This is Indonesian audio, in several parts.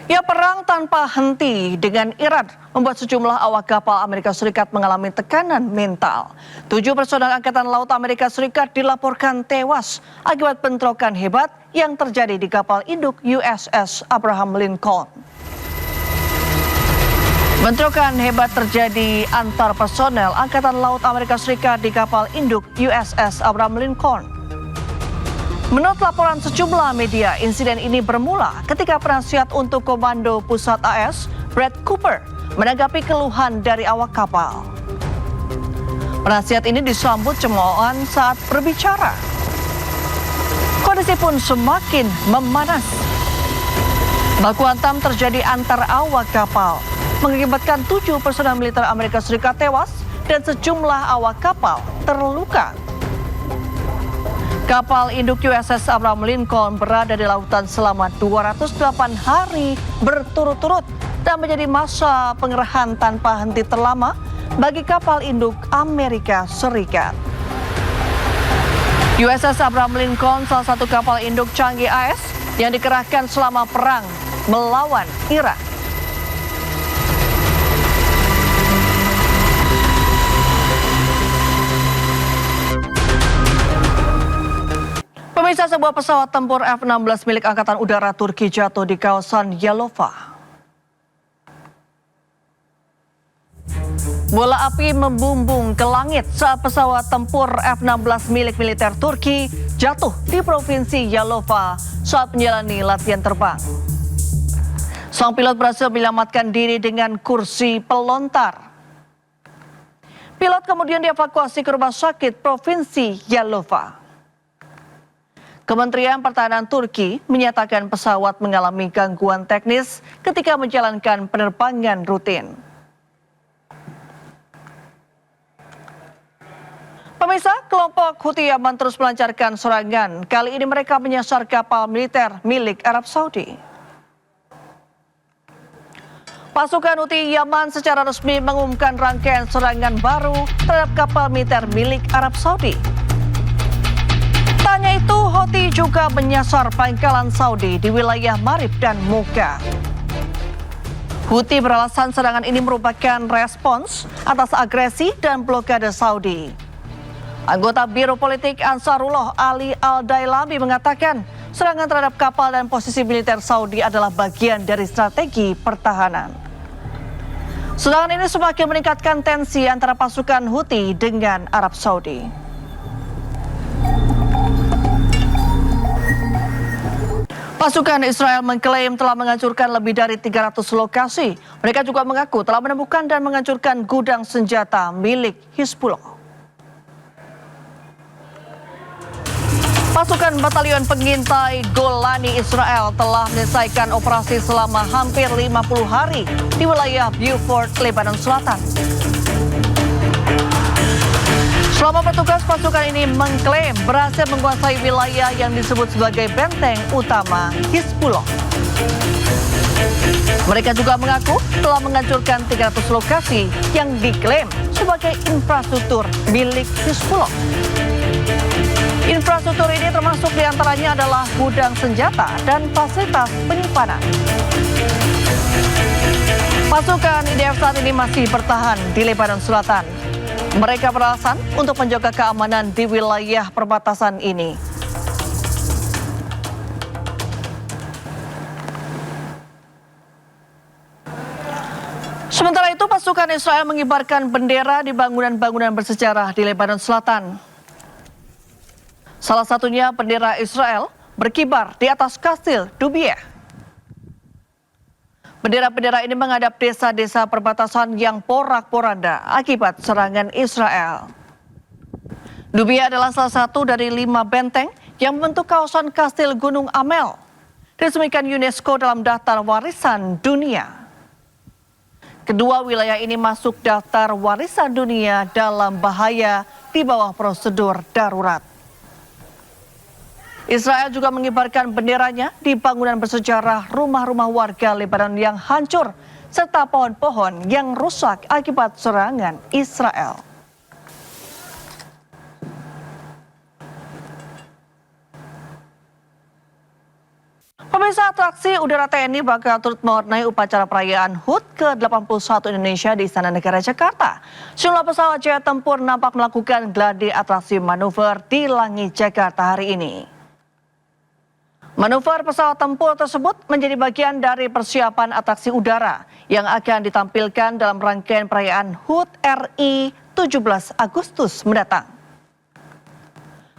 Ya, perang tanpa henti dengan Iran membuat sejumlah awak kapal Amerika Serikat mengalami tekanan mental. 7 personel Angkatan Laut Amerika Serikat dilaporkan tewas akibat bentrokan hebat yang terjadi di kapal induk USS Abraham Lincoln. Bentrokan hebat terjadi antar personel Angkatan Laut Amerika Serikat di kapal induk USS Abraham Lincoln. Menurut laporan sejumlah media, insiden ini bermula ketika penasihat untuk Komando Pusat AS, Brad Cooper, menanggapi keluhan dari awak kapal. Penasihat ini disambut cemoohan saat berbicara. Kondisi pun semakin memanas. Baku hantam terjadi antar awak kapal, mengakibatkan 7 personel militer Amerika Serikat tewas dan sejumlah awak kapal terluka. Kapal induk USS Abraham Lincoln berada di lautan selama 208 hari berturut-turut dan menjadi masa pengerahan tanpa henti terlama bagi kapal induk Amerika Serikat. USS Abraham Lincoln salah satu kapal induk canggih AS yang dikerahkan selama perang melawan Iran. Pemirsa, sebuah pesawat tempur F-16 milik Angkatan Udara Turki jatuh di kawasan Yalova. Bola api membumbung ke langit saat pesawat tempur F-16 milik militer Turki jatuh di provinsi Yalova saat menjalani latihan terbang. Sang pilot berhasil menyelamatkan diri dengan kursi pelontar. Pilot kemudian dievakuasi ke rumah sakit provinsi Yalova. Kementerian Pertahanan Turki menyatakan pesawat mengalami gangguan teknis ketika menjalankan penerbangan rutin. Pemirsa, kelompok Houthi Yaman terus melancarkan serangan. Kali ini mereka menyasar kapal militer milik Arab Saudi. Pasukan Houthi Yaman secara resmi mengumumkan rangkaian serangan baru terhadap kapal militer milik Arab Saudi. Hanya itu, Houthi juga menyasar pangkalan Saudi di wilayah Marib dan Muka. Houthi beralasan serangan ini merupakan respons atas agresi dan blokade Saudi. Anggota Biro Politik Ansarullah Ali Al-Dailami mengatakan serangan terhadap kapal dan posisi militer Saudi adalah bagian dari strategi pertahanan. Serangan ini semakin meningkatkan tensi antara pasukan Houthi dengan Arab Saudi. Pasukan Israel mengklaim telah menghancurkan lebih dari 300 lokasi. Mereka juga mengaku telah menemukan dan menghancurkan gudang senjata milik Hizbullah. Pasukan Batalion Pengintai Golani Israel telah menyelesaikan operasi selama hampir 50 hari di wilayah Beaufort, Lebanon Selatan. Selama petugas pasukan ini mengklaim berhasil menguasai wilayah yang disebut sebagai benteng utama Hizbullah. Mereka juga mengaku telah menghancurkan 300 lokasi yang diklaim sebagai infrastruktur milik Hizbullah. Infrastruktur ini termasuk diantaranya adalah gudang senjata dan fasilitas penyimpanan. Pasukan IDF saat ini masih bertahan di Lebanon Selatan. Mereka beralasan untuk menjaga keamanan di wilayah perbatasan ini. Sementara itu, pasukan Israel mengibarkan bendera di bangunan-bangunan bersejarah di Lebanon Selatan. Salah satunya bendera Israel berkibar di atas kastil Dubieh. Bendera-bendera ini menghadap desa-desa perbatasan yang porak-poranda akibat serangan Israel. Dubieh adalah salah satu dari 5 benteng yang membentuk kawasan Kastil Gunung Amel, diresmikan UNESCO dalam daftar warisan dunia. Kedua wilayah ini masuk daftar warisan dunia dalam bahaya di bawah prosedur darurat. Israel juga mengibarkan benderanya di bangunan bersejarah rumah-rumah warga Lebanon yang hancur, serta pohon-pohon yang rusak akibat serangan Israel. Pemirsa, atraksi udara TNI bakal turut mewarnai upacara perayaan HUT ke-81 Indonesia di Istana Negara Jakarta. Sejumlah pesawat jet tempur nampak melakukan gladi atraksi manuver di langit Jakarta hari ini. Manuver pesawat tempur tersebut menjadi bagian dari persiapan atraksi udara yang akan ditampilkan dalam rangkaian perayaan HUT RI 17 Agustus mendatang.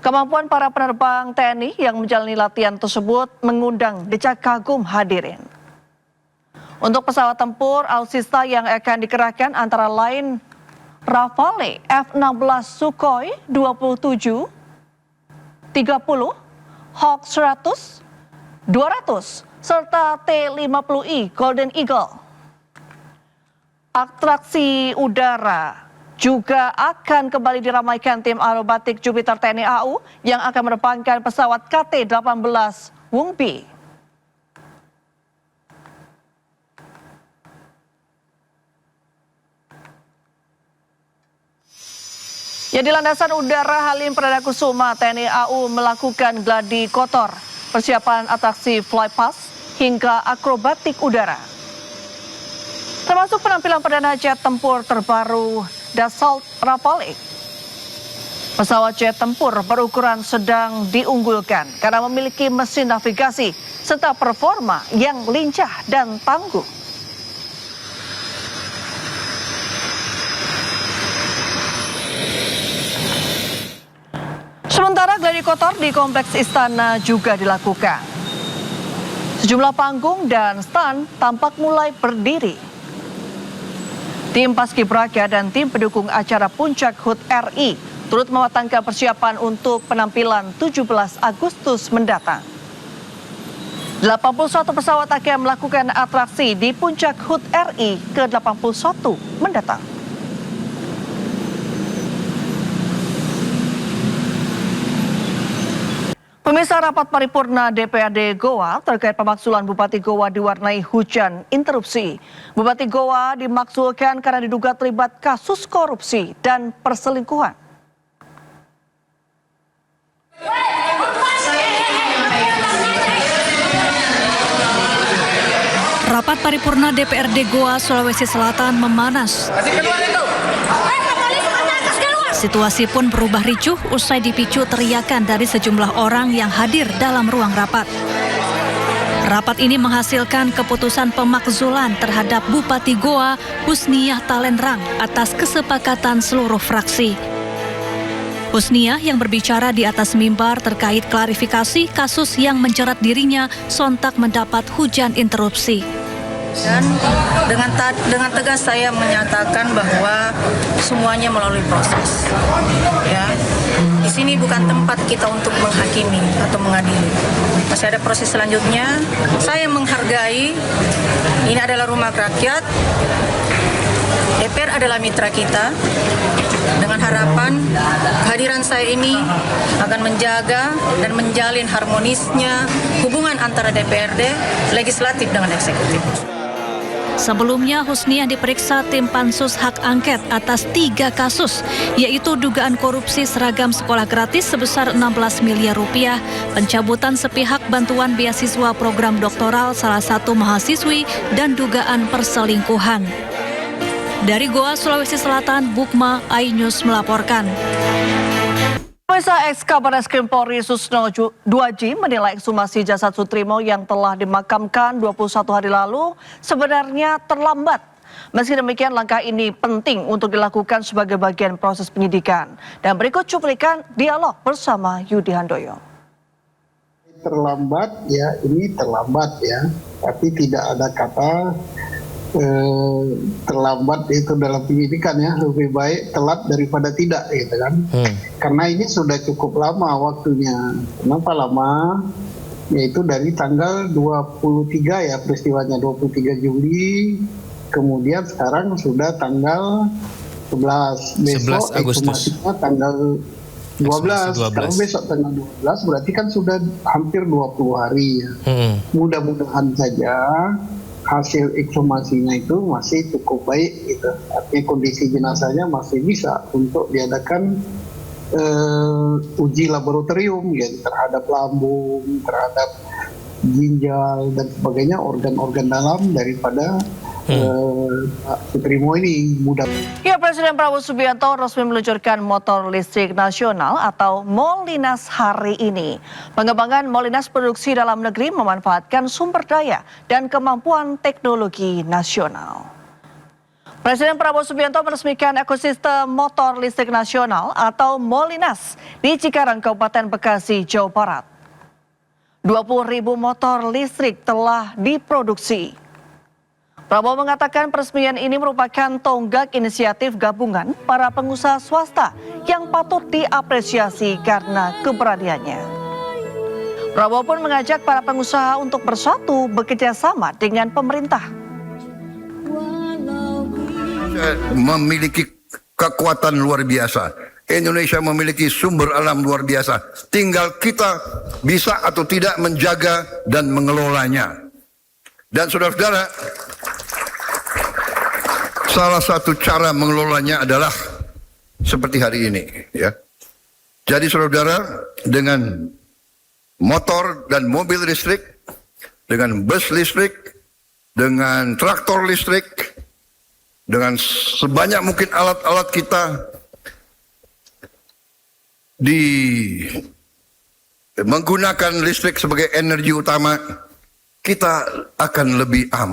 Kemampuan para penerbang TNI yang menjalani latihan tersebut mengundang decak kagum hadirin. Untuk pesawat tempur alutsista yang akan dikerahkan antara lain Rafale F-16 Sukhoi 27, 30, Hawk 100, 200, serta T-50I Golden Eagle. Atraksi udara juga akan kembali diramaikan tim aerobatik Jupiter TNI AU yang akan menerbangkan pesawat KT-18 Wungbi. Ya, di landasan udara Halim Perdana Kusuma, TNI AU melakukan gladi kotor, persiapan atraksi flypast hingga akrobatik udara. Termasuk penampilan perdana jet tempur terbaru Dassault Rafale. Pesawat jet tempur berukuran sedang diunggulkan karena memiliki mesin navigasi serta performa yang lincah dan tangguh. Sementara gladi kotor di kompleks istana juga dilakukan. Sejumlah panggung dan stand tampak mulai berdiri. Tim Paskibraka dan tim pendukung acara Puncak HUT RI turut mematangkan persiapan untuk penampilan 17 Agustus mendatang. 81 pesawat akan melakukan atraksi di Puncak HUT RI ke-81 mendatang. Pemirsa, rapat paripurna DPRD Goa terkait pemakzulan Bupati Goa diwarnai hujan interupsi. Bupati Goa dimakzulkan karena diduga terlibat kasus korupsi dan perselingkuhan. Rapat paripurna DPRD Goa, Sulawesi Selatan memanas. Situasi pun berubah ricuh usai dipicu teriakan dari sejumlah orang yang hadir dalam ruang rapat. Rapat ini menghasilkan keputusan pemakzulan terhadap Bupati Goa, Husniah Talenrang, atas kesepakatan seluruh fraksi. Husniah yang berbicara di atas mimbar terkait klarifikasi kasus yang menjerat dirinya sontak mendapat hujan interupsi. Dan dengan tegas saya menyatakan bahwa semuanya melalui proses. Ya, di sini bukan tempat kita untuk menghakimi atau mengadili. Masih ada proses selanjutnya. Saya menghargai ini adalah rumah rakyat. DPR adalah mitra kita. Dengan harapan kehadiran saya ini akan menjaga dan menjalin harmonisnya hubungan antara DPRD, legislatif dengan eksekutif. Sebelumnya, Husniah diperiksa tim Pansus Hak Angket atas 3 kasus, yaitu dugaan korupsi seragam sekolah gratis sebesar 16 miliar rupiah, pencabutan sepihak bantuan beasiswa program doktoral salah satu mahasiswi, dan dugaan perselingkuhan. Dari Goa, Sulawesi Selatan, Bukma, iNews melaporkan. Pemirsa, Ex-Kabar Eskrim Polri Susno Duaji menilai ekshumasi jasad Sutrimo yang telah dimakamkan 21 hari lalu sebenarnya terlambat. Meski demikian, langkah ini penting untuk dilakukan sebagai bagian proses penyidikan. Dan berikut cuplikan dialog bersama Yudi Handoyo. Terlambat ya, ini terlambat ya, tapi tidak ada kata terlambat itu dalam penyidikan ya, lebih baik telat daripada tidak gitu kan. Karena ini sudah cukup lama waktunya. Kenapa lama? Yaitu dari tanggal 23 ya peristiwanya, 23 Juli, kemudian sekarang sudah tanggal 11, besok ekshumasinya tanggal 12. Kalau besok tanggal 12 berarti kan sudah hampir 20 hari ya. Mudah-mudahan saja hasil ekshumasinya itu masih cukup baik gitu. Artinya kondisi jenazahnya masih bisa untuk diadakan uji laboratorium ya, terhadap lambung, terhadap ginjal dan sebagainya, organ-organ dalam daripada Sutrimo ini mudah. Ya, Presiden Prabowo Subianto resmi meluncurkan motor listrik nasional atau Molinas hari ini. Pengembangan Molinas produksi dalam negeri memanfaatkan sumber daya dan kemampuan teknologi nasional. Presiden Prabowo Subianto meresmikan ekosistem motor listrik nasional atau Molinas di Cikarang, Kabupaten Bekasi, Jawa Barat. 20.000 motor listrik telah diproduksi. Prabowo mengatakan peresmian ini merupakan tonggak inisiatif gabungan para pengusaha swasta yang patut diapresiasi karena keberaniannya. Prabowo pun mengajak para pengusaha untuk bersatu bekerja sama dengan pemerintah. Memiliki kekuatan luar biasa. Indonesia memiliki sumber alam luar biasa. Tinggal kita bisa atau tidak menjaga dan mengelolanya. Dan saudara-saudara, salah satu cara mengelolanya adalah seperti hari ini, ya. Jadi saudara, dengan motor dan mobil listrik, dengan bus listrik, dengan traktor listrik, dengan sebanyak mungkin alat-alat kita menggunakan listrik sebagai energi utama, kita akan lebih aman.